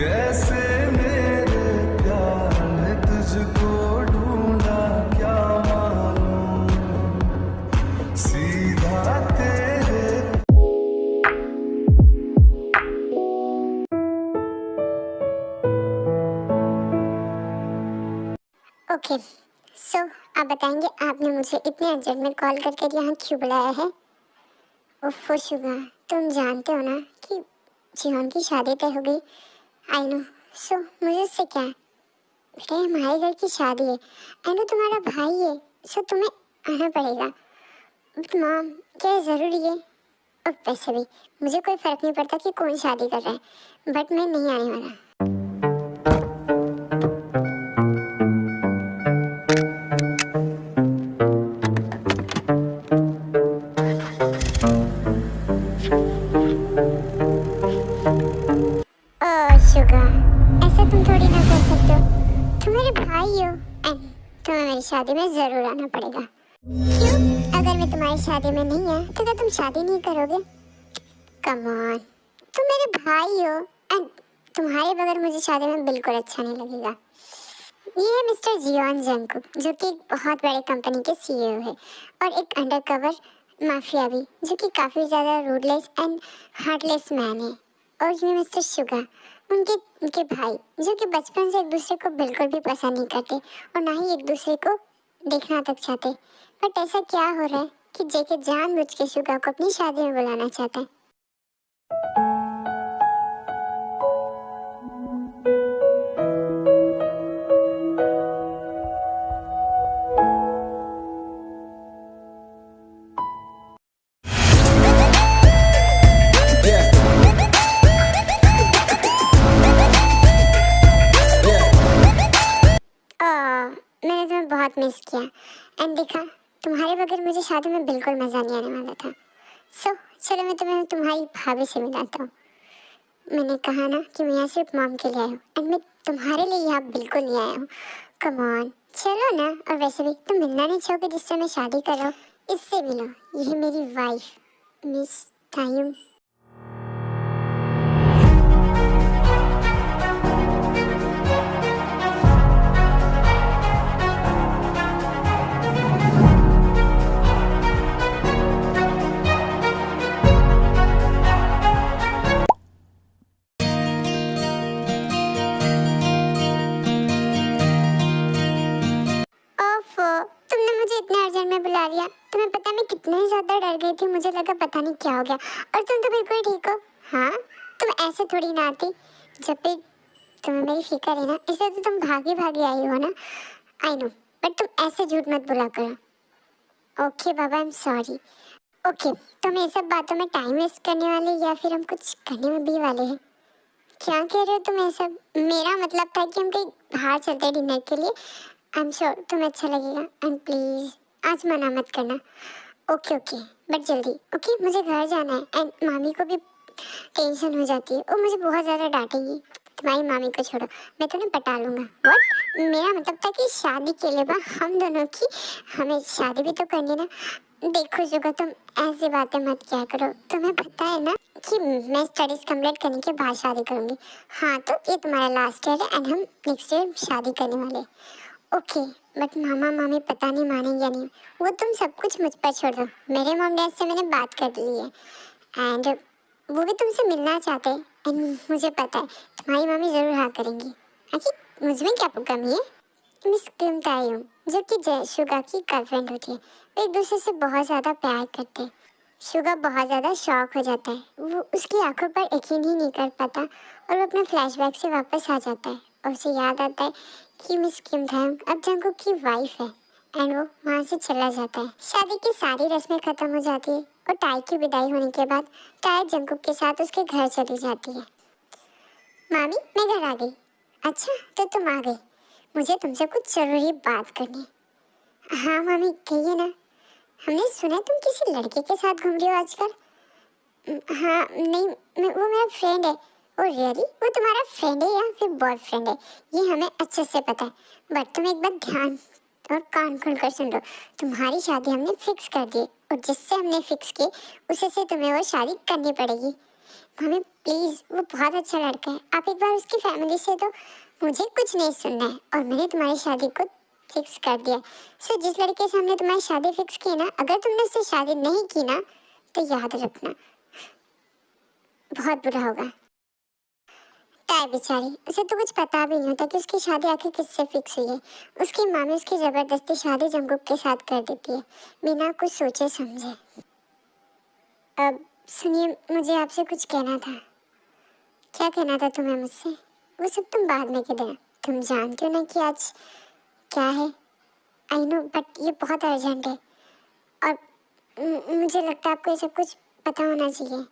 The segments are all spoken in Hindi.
कैसे मेरे प्यार ने तुझको ढूंढा, क्या मालूम सीधा तेरे। ओके सो आप बताएंगे आपने मुझे इतने अर्जेंट में कॉल करके यहाँ क्यों बुलाया है? उफ़ शुगा, तुम जानते हो ना कि जियोन की शादी तय हो गई। I know. सो मुझे उससे क्या? बेटे हमारे घर की शादी है। आई नो तुम्हारा भाई है, सो तुम्हें आना पड़ेगा। बट मॉम क्या ये ज़रूरी है? अब वैसे भी मुझे कोई फ़र्क नहीं पड़ता कि कौन शादी कर रहा है, बट मैं नहीं आने वाला। शुगा, ऐसा तुम थोड़ी ना कर सकते हो। तुम मेरे भाई हो एंड तुम्हें मेरी शादी में जरूर आना पड़ेगा। क्यों? अगर मैं तुम्हारी शादी में नहीं आया तो क्या तुम शादी नहीं करोगे? कम ऑन, तुम मेरे भाई हो एंड तुम्हारे बगैर मुझे शादी में बिल्कुल अच्छा नहीं लगेगा। ये है मिस्टर जियोन जंगकुक, जो कि एक बहुत बड़े कंपनी के सीईओ है और एक अंडरकवर माफिया भी, जो कि काफ़ी ज़्यादा रूडलेस एंड हार्टलेस मैन है। और ये मिस्टर शुगा, उनके भाई, जो कि बचपन से एक दूसरे को बिल्कुल भी पसंद नहीं करते और ना ही एक दूसरे को देखना तक चाहते। बट ऐसा क्या हो रहा है कि जेके जानबूझ के शुगा को अपनी शादी में बुलाना चाहता है। मैंने तुम्हें बहुत मिस किया एंड देखा, तुम्हारे बगैर मुझे शादी में बिल्कुल मज़ा नहीं आने वाला था। सो चलो मैं तुम्हें तुम्हारी भाभी से मिलाता हूँ। मैंने कहा ना कि मैं यहाँ सिर्फ मॉम के लिए आया हूँ एंड मैं तुम्हारे लिए यहाँ बिल्कुल नहीं आया हूँ। कम ऑन चलो ना। और वैसे भी तुम मिलना नहीं चाहोगे जिससे मैं शादी कर रहा हूँ, इससे मिलो। ये मेरी वाइफ मिस तायुम। तुमने मुझे इतने अर्जेंट में बुला लिया। तुम्हें पता है मैं कितने ज़्यादा डर गई थी, मुझे लगा पता नहीं क्या हो गया। और तुम तो बिल्कुल ठीक हो। हाँ तुम ऐसे थोड़ी ना आती जब भी तुम्हें मेरी फिक्र है ना, इसलिए तो तुम भागी भागी आई हो ना। आई नो, बट तुम ऐसे झूठ मत बुला करो। Okay Baba, I am sorry. Okay, तो हम ये सब बातों में टाइम वेस्ट करने वाले या फिर हम कुछ करने में भी वाले हैं? क्या कह रहे हो तुम? ये सब मेरा मतलब था कि हम कहीं बाहर चलते हैं डिनर के लिए। आई एम श्योर तुम्हें अच्छा लगेगा एंड प्लीज़ आज मना मत करना। ओके ओके, बट जल्दी। ओके मुझे घर जाना है एंड मामी को भी टेंशन हो जाती है, वो मुझे बहुत ज़्यादा डांटेगी। तुम्हारी मामी को छोड़ो, मैं तुम्हें पटा लूँगा। व्हाट? मेरा मतलब था कि शादी के लिए हम दोनों की, हमें शादी भी तो करनी ना। देखो जुगा, तुम ऐसी बातें मत क्या करो। तुम्हें पता है ना कि मैं स्टडीज़ कंप्लीट करने के बाद शादी करूँगी। हाँ तो ये तुम्हारा लास्ट ईयर है एंड हम नेक्स्ट ईयर शादी करने वाले। ओके, बट मामा मामी पता नहीं मानेंगे या नहीं। वो तुम सब कुछ मुझ पर छोड़ दो। मेरे मॉम डैड से मैंने बात कर ली है एंड वो भी तुमसे मिलना चाहते हैं एंड मुझे पता है तुम्हारी मामी ज़रूर हाँ करेंगी। आखिर मुझ में क्या कमी है? मिस किम तायुम, जो कि शुगा की गर्लफ्रेंड होती है, वो एक दूसरे से बहुत ज़्यादा प्यार करते हैं। शुगा बहुत ज़्यादा शॉक हो जाता है, वो उसकी आंखों पर यकीन ही नहीं कर पाता और वो अपने फ्लैशबैक से वापस आ जाता है और उसे याद आता है कि मिस किम तायुम अब जंगकुक की वाइफ है एंड वो वहाँ से चला जाता है। शादी की सारी रस्में ख़त्म हो जाती है और टाई की विदाई होने के बाद टाई जंगकुक के साथ उसके घर चली जाती है। मामी मैं घर आ गई। अच्छा तो तुम आ गई, मुझे तुमसे कुछ ज़रूरी बात करनी है। हाँ मामी कहिए ना। हमने सुना तुम किसी लड़के के साथ घूम रही हो आजकल। हाँ नहीं, वो मेरा फ्रेंड है। Oh really? वो तुम्हारा फ्रेंड है या फिर बॉयफ्रेंड है ये हमें अच्छे से पता है, बट तुम एक बार ध्यान और कान खोलकर सुन लो। तुम्हारी शादी हमने फिक्स कर दी और जिससे हमने फिक्स की उसे से तुम्हें वो शादी करनी पड़ेगी। मम्मी प्लीज, वो बहुत अच्छा लड़का है, आप एक बार उसकी फैमिली से, तो मुझे कुछ नहीं सुनना है और मैंने तुम्हारी शादी को फिक्स कर दिया। सो जिस लड़के से हमने तुम्हारी शादी फिक्स की ना, अगर तुमने उससे शादी नहीं की ना, तो याद रखना बहुत बुरा होगा। ताई बेचारी, उसे तो कुछ पता भी नहीं होता कि उसकी शादी आखिर किससे फिक्स हुई है। उसकी मामी उसकी जबरदस्ती शादी जंगकुक के साथ कर देती है, बिना कुछ सोचे समझे। अब सुनिए, मुझे आपसे कुछ कहना था। क्या कहना था तुम्हें मुझसे? वो सब तुम बाद में कह देना। तुम जानते हो ना कि आज क्या है। आई नो, बट ये बहुत अर्जेंट है और मुझे लगता है आपको ये सब कुछ पता होना चाहिए।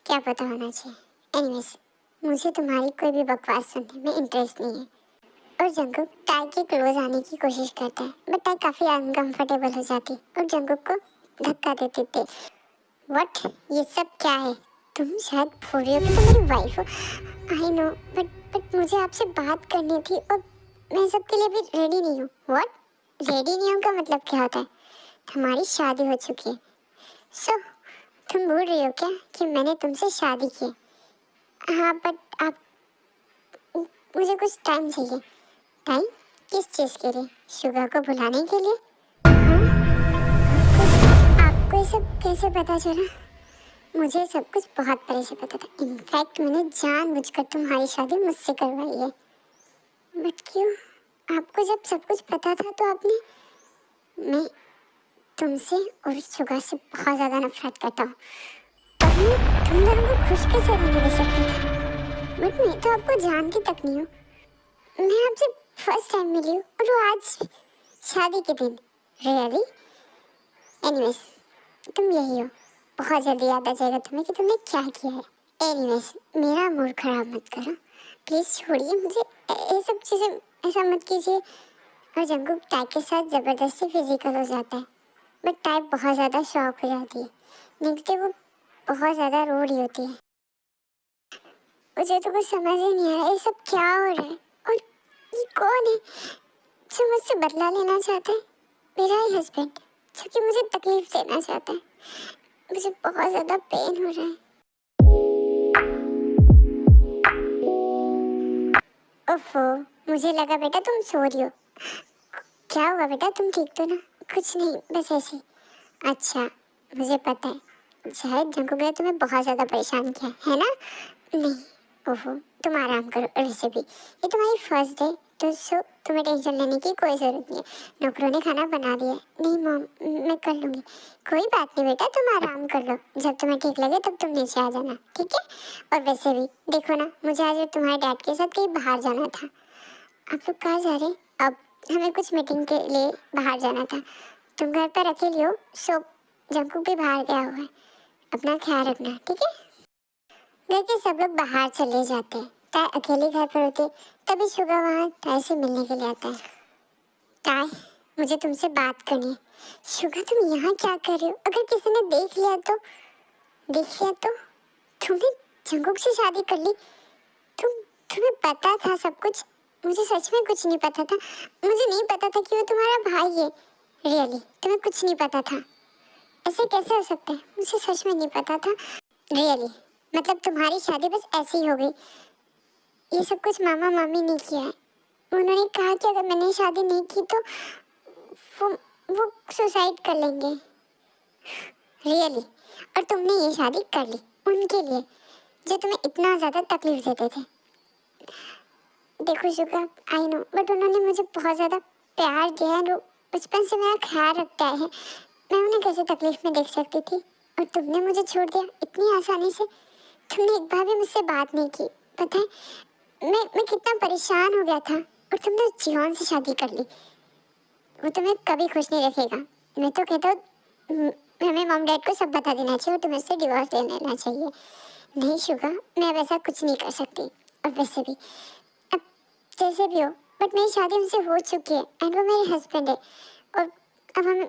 क्या पता होना चाहिए? एनीवेज, मुझे तुम्हारी कोई भी बकवास सुनने में इंटरेस्ट नहीं है। और जंगकुक टाई के क्लोज आने की कोशिश करता है, बट टाई काफ़ी अनकंफर्टेबल हो जाती और जंगकुक को धक्का देते थे। व्हाट? ये सब क्या है? तुम शायद भूल रही हो कि तुम मेरी वाइफ हो। आई नो, बट मुझे आपसे बात करनी थी और मैं सबके लिए भी रेडी नहीं हूँ। व्हाट? रेडी नहीं हूँ का मतलब क्या होता है? हमारी शादी हो चुकी है। सो तुम भूल रही हो क्या कि मैंने तुमसे शादी की? हाँ, बट आप, मुझे कुछ टाइम चाहिए। टाइम? किस चीज़ के लिए? शुगर को भुलाने के लिए? हाँ? आपको ये सब कैसे पता चला? मुझे सब कुछ बहुत पहले से पता था। इनफैक्ट मैंने जानबूझकर तुम्हारी शादी मुझसे करवाई है। बट क्यों? आपको जब सब कुछ पता था तो आपने... मैं तुमसे और शुगर से बहुत ज़्यादा नफरत करता हूँ और मैं तुम दोनों को खुश कैसे रहने दे सकता था? बट मैं तो आपको जानती तक नहीं हूँ। मैं आपसे फर्स्ट टाइम मिली हूँ और वो आज शादी के दिन। रियली? एनीवेज, तुम यही हो। बहुत जल्दी याद आ जाएगा तुम्हें कि तुमने क्या किया है। एनीवेज, मेरा मूड खराब मत करो प्लीज़, छोड़िए मुझे। ये सब चीज़ें ऐसा मत कीजिए। और जंगकुक टाई के साथ ज़बरदस्ती फिजिकल हो जाता है, बट टाई बहुत ज़्यादा शॉक हो जाती है। नेक्स्ट डे वो बहुत ज़्यादा रो रही होती है। मुझे तो कुछ समझ ही नहीं आ रहा है, ये सब क्या हो रहा है और ये कौन है जो मुझसे बदला लेना चाहता है? मेरा ही हस्बैंड, जो कि मुझे तकलीफ देना चाहता है। मुझे बहुत ज़्यादा पेन हो रहा है। ओफो, मुझे लगा बेटा तुम सो रही हो। क्या हुआ बेटा, तुम ठीक तो ना? कुछ नहीं, बस ऐसे। अच्छा, मुझे पता है शायद जंगकुक ने तुम्हें बहुत ज़्यादा परेशान किया है ना? नहीं, ओहो, तुम आराम करो। और वैसे भी ये तुम्हारी फर्स्ट डे, तो सो तुम्हें टेंशन लेने की कोई ज़रूरत नहीं है। नौकरों ने खाना बना दिया है। नहीं मॉम, मैं कर लूँगी। कोई बात नहीं बेटा, तुम आराम कर लो। जब तुम्हें ठीक लगे तब तुम नीचे आ जाना, ठीक है? और वैसे भी देखो ना, मुझे आज तुम्हारे डैड के साथ कहीं बाहर जाना था। आप लोग कहाँ जा रहे हैं? अब हमें कुछ मीटिंग के लिए बाहर जाना था। तुम घर पर अकेले हो, सो जंगकुक भी बाहर गया हुआ है। अपना ख्याल रखना, ठीक है? घर के सब लोग बाहर चले जाते हैं। ताई अकेले घर पर होती है, तभी शुगर वहाँ ताई से मिलने के लिए आता है। ताई, मुझे तुमसे बात करनी है। शुगर, तुम यहाँ क्या कर रही हो? अगर किसी ने देख लिया तो? तुमने जंगकुक से शादी कर ली? तुम्हें पता था सब कुछ? मुझे सच में कुछ नहीं पता था। मुझे नहीं पता था कि वो तुम्हारा भाई है। रियली, तुम्हें कुछ नहीं पता था? ऐसे कैसे हो सकता है? मुझे सच में नहीं पता था। रियली, मतलब तुम्हारी शादी बस ऐसी ही हो गई? ये सब कुछ मामा मामी ने किया है। उन्होंने कहा कि अगर मैंने शादी नहीं की तो वो सुसाइड कर लेंगे। रियली? और तुमने ये शादी कर ली उनके लिए, जो तुम्हें इतना ज़्यादा तकलीफ देते थे। देखो शुगर, आई नो, बट उन्होंने मुझे बहुत ज़्यादा प्यार दिया है। बचपन से मेरा ख्याल रखता है। मैं उन्हें कैसे तकलीफ में देख सकती थी? और तुमने मुझे छोड़ दिया इतनी आसानी से। तुमने एक बार भी मुझसे बात नहीं की। पता है मैं कितना परेशान हो गया था। और तुमने जियोन से शादी कर ली। वो तुम्हें कभी खुश नहीं रखेगा। मैं तो कहता हूँ हमें मॉम डैड को सब बता देना चाहिए और तुम्हें उससे डिवोर्स ले लेना चाहिए। नहीं शुगर, मैं अब ऐसा कुछ नहीं कर सकती। और वैसे भी अब जैसे भी हो, बट मेरी शादी उनसे हो चुकी है एंड वो मेरे हस्बैंड है। और अब हमें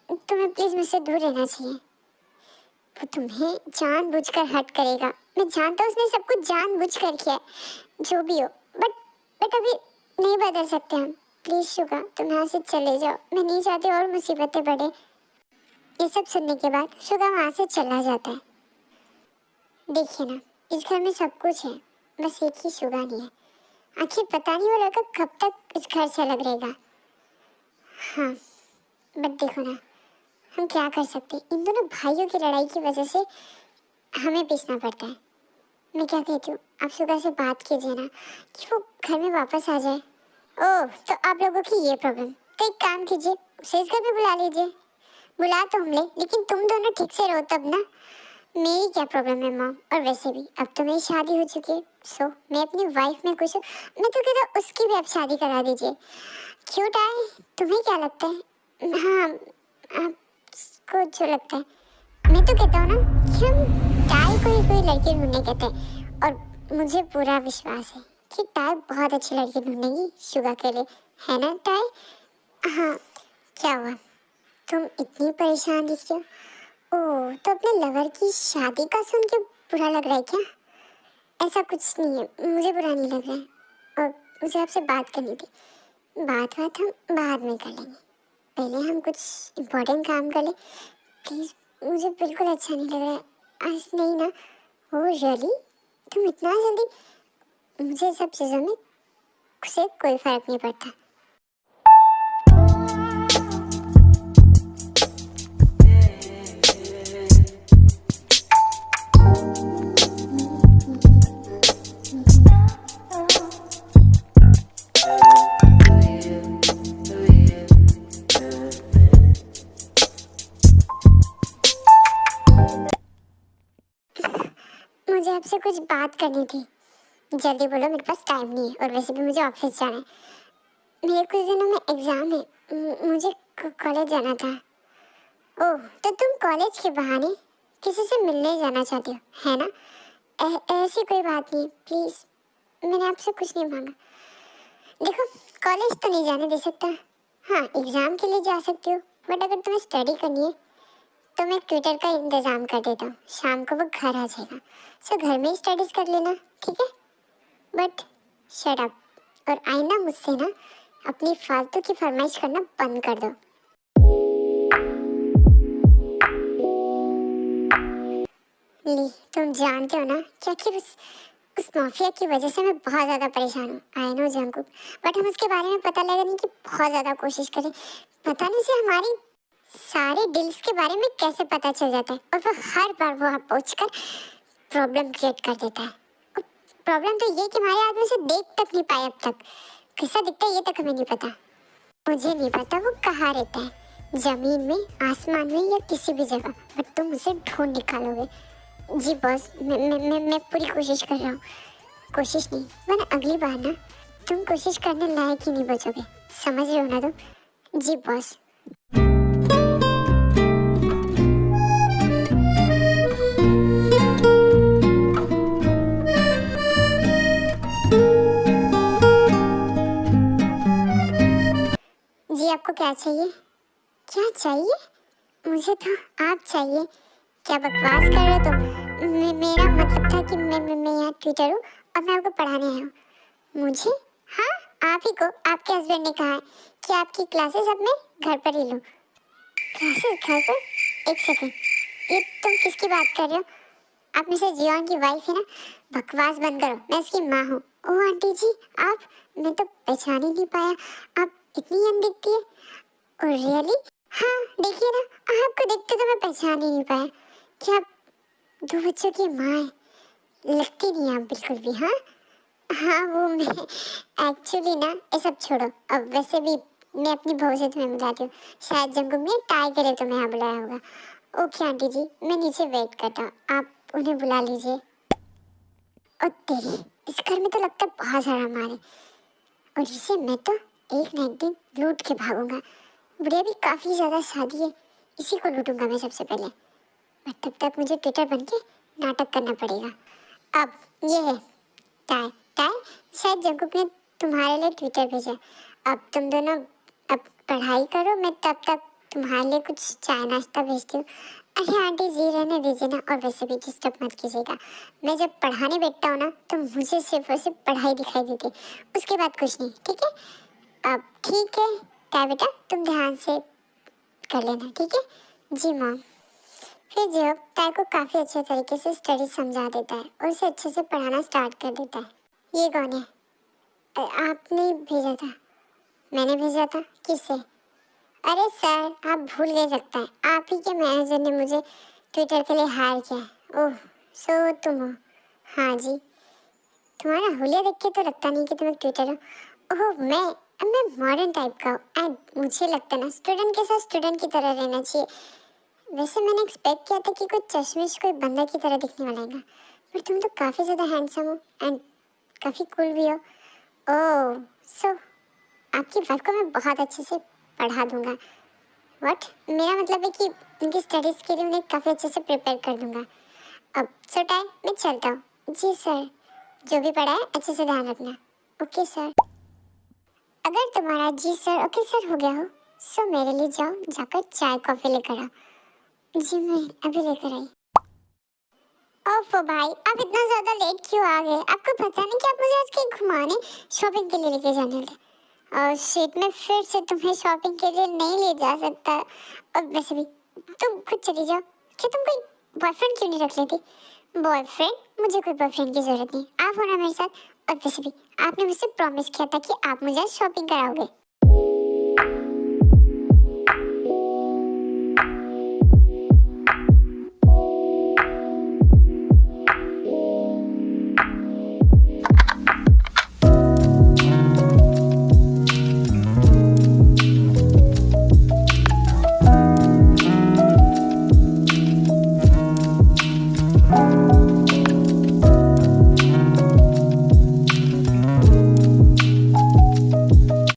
तुम्हें प्लीज़ मुझसे दूर रहना चाहिए। वो तुम्हें जानबूझकर हर्ट करेगा। मैं जानता हूँ उसने सब कुछ जानबूझकर किया है, जो भी हो। बट अभी नहीं बदल सकते हम। प्लीज़ शुगर, तुम यहाँ से चले जाओ। मैं नहीं चाहती और मुसीबतें बढ़े। ये सब सुनने के बाद शुगर वहाँ से चला जाता है। देखिए ना, इस घर में सब कुछ है, बस एक ही शुगा नहीं है। आखिर पता नहीं वो लड़का कब तक इस घर से अलग रहेगा। हाँ, बट देखो ना, हम क्या कर सकते हैं, इन दोनों भाइयों की लड़ाई की वजह से हमें पीसना पड़ता है। मैं क्या कहती हूँ, आप सुबह से बात कीजिए ना कि वो घर में वापस आ जाए। ओह, तो आप लोगों की ये प्रॉब्लम, तो एक काम कीजिए, उसे इस घर में बुला लीजिए। बुला तो हम ले, लेकिन तुम दोनों ठीक से रहो तब ना। मेरी क्या प्रॉब्लम है मॉम, और वैसे भी अब तो मेरी शादी हो चुकी है, सो मैं अपनी वाइफ में खुश हूँ। मैं तो कहता हूँ उसकी भी आप शादी करा दीजिए। क्यों टाई, तुम्हें क्या लगता है? हाँ, आपको जो लगता है। मैं तो कहता हूँ ना कि हम टाई को ही कोई लड़की ढूंढने कहते हैं, और मुझे पूरा विश्वास है कि टाई बहुत अच्छी लड़की ढूंढेगी शुगा के लिए, है ना टाई? हाँ, क्या हुआ, तुम इतनी परेशान दिख रही हो? ओह, तो अपने लवर की शादी का सुन के बुरा लग रहा है क्या? ऐसा कुछ नहीं है, मुझे बुरा नहीं लग रहा है, और मुझे आपसे बात करनी थी। बात हम बाद में कर लेंगे, पहले हम कुछ इम्पोर्टेंट काम कर लें प्लीज़। मुझे बिल्कुल अच्छा नहीं लग रहा है आज। नहीं ना? Oh really? तुम इतना जल्दी? मुझे सब चीज़ों में से कोई फ़र्क नहीं पड़ता। मुझे आपसे कुछ बात करनी थी, जल्दी बोलो, मेरे पास टाइम नहीं है, और वैसे भी मुझे ऑफिस जाना है। मेरे कुछ दिनों में एग्ज़ाम है, मुझे कॉलेज जाना था। ओह, तो तुम कॉलेज के बहाने किसी से मिलने जाना चाहती हो, है ना? ऐसी कोई बात नहीं, प्लीज़, मैंने आपसे कुछ नहीं मांगा। देखो, कॉलेज तो नहीं जाने दे सकता, हाँ एग्ज़ाम के लिए जा सकती हो, बट अगर तुम्हें स्टडी करनी है तो मैं ट्विटर का इंतज़ाम कर देता हूँ, शाम को वो घर आ जाएगा, सो घर में ही स्टडीज़ कर लेना, ठीक है? बट शट अप, और आईना मुझसे ना अपनी फालतू की फरमाइश करना बंद कर दो। ली, तुम जानते हो ना कि आखिर उस माफिया की वजह से मैं बहुत ज़्यादा परेशान हूँ। आई नो जंकुक, बट हम उसके बारे में पता लगा नहीं कि बहुत ज़्यादा कोशिश करें, पता नहीं से हमारी सारे डील्स के बारे में कैसे पता चल जाता है, और वो हर बार वो अप्रोच कर प्रॉब्लम क्रिएट कर देता है। और प्रॉब्लम तो ये कि हमारे आदमी से देख तक नहीं पाए अब तक, कैसा दिखता है ये तक हमें नहीं पता। मुझे नहीं पता वो कहाँ रहता है, जमीन में, आसमान में, या किसी भी जगह, बट तुम उसे ढूंढ निकालोगे। जी बॉस, मैं पूरी कोशिश कर रहा हूँ। कोशिश नहीं, वरना अगली बार ना तुम कोशिश करने लायक ही नहीं बचोगे, समझ रहे हो ना तुम? जी बॉस। जी आपको क्या चाहिए? क्या चाहिए? मुझे तो आप चाहिए। क्या बकवास कर रहे हो तुम? मेरा मतलब था कि मैं यहाँ ट्विटर हूँ और मैं आपको पढ़ाने आया हूँ। मुझे? हाँ, आप ही को आपके हस्बैंड ने कहा है कि आपकी क्लासेस अब मैं घर पर ही लूँ। क्लासेस घर पर? एक सेकेंड, ये तुम किसकी बात कर रहे हो? आप मिस्टर जियोन की वाइफ है ना? बकवास बंद करो, मैं इसकी माँ हूँ। ओह आंटी जी, आप? मैं तो पहचान ही नहीं पाया, आप इतनी यंग दिखती है। Oh really? हाँ देखिए ना, आपको देखते तो मैं पहचान ही नहीं पाया कि आप 2 बच्चों की माँ है। लगती नहीं आप बिल्कुल भी। हाँ हाँ, वो मैं एक्चुअली ना, ये सब छोड़ो, अब वैसे भी मैं अपनी बहू से तुम्हें मिलाती हूँ, शायद जंगल में टाई करे तुम्हें यहाँ बुलाया होगा। ओके आंटी जी, मैं नीचे वेट करता हूँ, आप उन्हें बुला लीजिए। और तेरी, इस घर में तो लगता है बहुत सारा मारे, और इसे मैं तो एक ना एक दिन लूट के भागूंगा। बुढ़िया भी काफ़ी ज़्यादा शादी है, इसी को लूटूंगा मैं सबसे पहले, बट तब तक मुझे ट्विटर बन के नाटक करना पड़ेगा। अब ये है टाई। टाई, शायद जंकुक ने तुम्हारे लिए ट्विटर भेजा। अब तुम दोनों अब पढ़ाई करो, मैं तब तक तुम्हारे लिए कुछ चाय नाश्ता भेजती हूँ। अरे आंटी जी रहने दीजिए ना, और वैसे भी डिस्टर्ब मत कीजिएगा। मैं जब पढ़ाने बैठता हूँ ना तो मुझे सिर्फ और सिर्फ पढ़ाई दिखाई देती है, उसके बाद कुछ नहीं, ठीक है? अब ठीक है टाई बेटा, तुम ध्यान से कर लेना, ठीक है? जी मैम। फिर जो ताई को काफ़ी अच्छे तरीके से स्टडी समझा देता है और उसे अच्छे से पढ़ाना स्टार्ट कर देता है। ये कौन है? आपने भेजा था? मैंने भेजा था? किसे? अरे सर, आप भूल गए लगता है। आप ही के मैनेजर ने मुझे ट्विटर के लिए हायर किया है। ओह, सो तुम हो? हाँ जी। तुम्हारा हुलिया देख के तो लगता नहीं कि तुम एक ट्विटर हो। ओह, मैं मॉडर्न टाइप का हूँ एंड मुझे लगता है ना स्टूडेंट के साथ स्टूडेंट की तरह रहना चाहिए। वैसे मैंने एक्सपेक्ट किया था कि कोई चश्मिश कोई बंदा की तरह दिखने वाला है, पर तुम तो काफ़ी ज़्यादा हैंडसम हो एंड काफ़ी कूल भी हो। ओह, सो आपकी वाइफ को मैं बहुत अच्छे से पढ़ा दूंगा। व्हाट? मेरा मतलब है कि उनकी स्टडीज़ के लिए उन्हें काफ़ी अच्छे से प्रिपेयर कर दूंगा। अब सो टाइम मैं चलता हूँ। जी सर, जो भी पढ़ा है अच्छे से ध्यान रखना। Okay sir. अगर तुम्हारा जी सर ओके सर हो गया हो, सो मेरे लिए जाओ, जाकर चाय कॉफ़ी लेकर आओ। जी मैं अभी लेकर आई। ओफो भाई, आप इतना ज़्यादा लेट क्यों आ गए? आपको पता नहीं कि आप मुझे आज कहीं घुमाने शॉपिंग के लिए लेके जाने थे। और शिट, मैं फिर से तुम्हें शॉपिंग के लिए नहीं ले जा सकता। और वैसे भी तुम खुद चली जाओ। क्या तुम कोई बॉयफ्रेंड क्यों नहीं रख लेती? बॉयफ्रेंड? मुझे कोई बॉयफ्रेंड की ज़रूरत नहीं। आप हो ना मेरे साथ। और वैसे भी आपने मुझसे प्रॉमिस किया था कि आप मुझे शॉपिंग कराओगे।